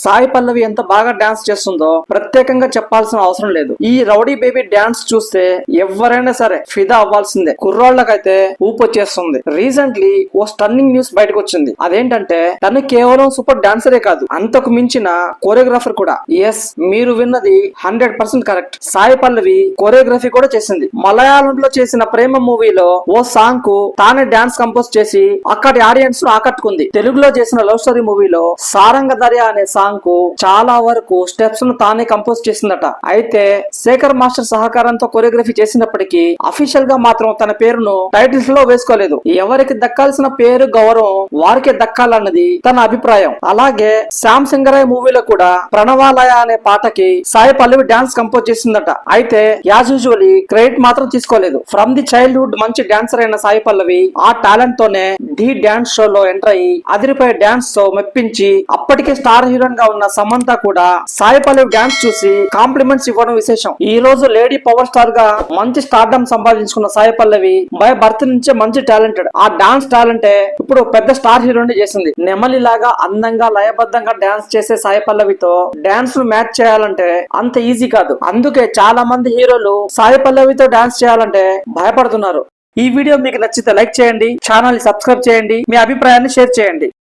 సాయి పల్లవి ఎంత బాగా డాన్స్ చేస్తుందో ప్రత్యేకంగా చెప్పాల్సిన అవసరం లేదు. ఈ రౌడీ బేబీ డాన్స్ చూస్తే ఎవరైనా సరే ఫిదా అవ్వాల్సిందే. కుర్రాళ్ళకైతే ఊపొచ్చేస్తుంది. రీసెంట్లీ ఓ స్టన్నింగ్ న్యూస్ బయటకు వచ్చింది. అదేంటంటే తను కేవలం సూపర్ డాన్సరే కాదు, అంతకు మించిన కోరియోగ్రాఫర్ కూడా. ఎస్, మీరు విన్నది 100% కరెక్ట్. సాయి పల్లవి కోరియోగ్రఫీ కూడా చేసింది. మలయాళంలో చేసిన ప్రేమ మూవీలో ఓ సాంగ్ కు తానే డాన్స్ కంపోజ్ చేసి అక్కడి ఆడియన్స్ ను ఆకట్టుకుంది. తెలుగులో చేసిన లవ్ స్టోరీ మూవీలో సారంగ దర్య అనే సాంగ్ కు చాలా వరకు స్టెప్స్ ను తానే కంపోజ్ చేసిందట. అయితే శేఖర్ మాస్టర్ సహకారంతో కొరియోగ్రఫీ చేసినప్పటికీ అఫీషియల్ గా మాత్రం తన పేరును టైటిల్స్ లో వేసుకోలేదు. ఎవరికి దక్కాల్సిన పేరు గౌరవం వారికే దక్కాలన్నది తన అభిప్రాయం. అలాగే శ్యామ్ సింగరాయ్ మూవీలో కూడా ప్రణవాలయ అనే పాటకి సాయి పల్లవి డాన్స్ కంపోజ్ చేసిందట. అయితే యాజ్ యూజువల్లీ క్రెడిట్ మాత్రం తీసుకోలేదు. ఫ్రమ్ ది చైల్డ్హుడ్ మంచి డాన్సర్ అయిన సాయి పల్లవి ఆ టాలెంట్ తోనే ఢీ డాన్స్ షో లో ఎంటర్ అయ్యి అదిరిపోయే డాన్స్ తో మెప్పించి అప్పటికే స్టార్ హీరోయిన్ గా ఉన్న సమంత కూడా సాయి పల్లవి డాన్స్ చూసి కాంప్లిమెంట్స్ ఇవ్వడం విశేషం. ఈ రోజు లేడీ పవర్ స్టార్ గా మంచి స్టార్డమ్ సంపాదించుకున్న సాయి పల్లవి బై బర్త్ నుంచే మంచి టాలెంటెడ్. ఆ డాన్స్ టాలెంటే ఇప్పుడు పెద్ద స్టార్ హీరోయిన్ చేసింది. నెమలిలాగా అందంగా లయబద్ధంగా డాన్స్ చేసే సాయి పల్లవితో డాన్స్ ను మ్యాచ్ చేయాలంటే అంత ఈజీ కాదు. అందుకే చాలా మంది హీరోలు సాయి పల్లవితో డాన్స్ చేయాలంటే భయపడుతున్నారు. ఈ వీడియో మీకు నచ్చితే లైక్ చేయండి, ఛానల్ ని సబ్స్క్రైబ్ చేయండి, మీ అభిప్రాయాన్ని షేర్ చేయండి.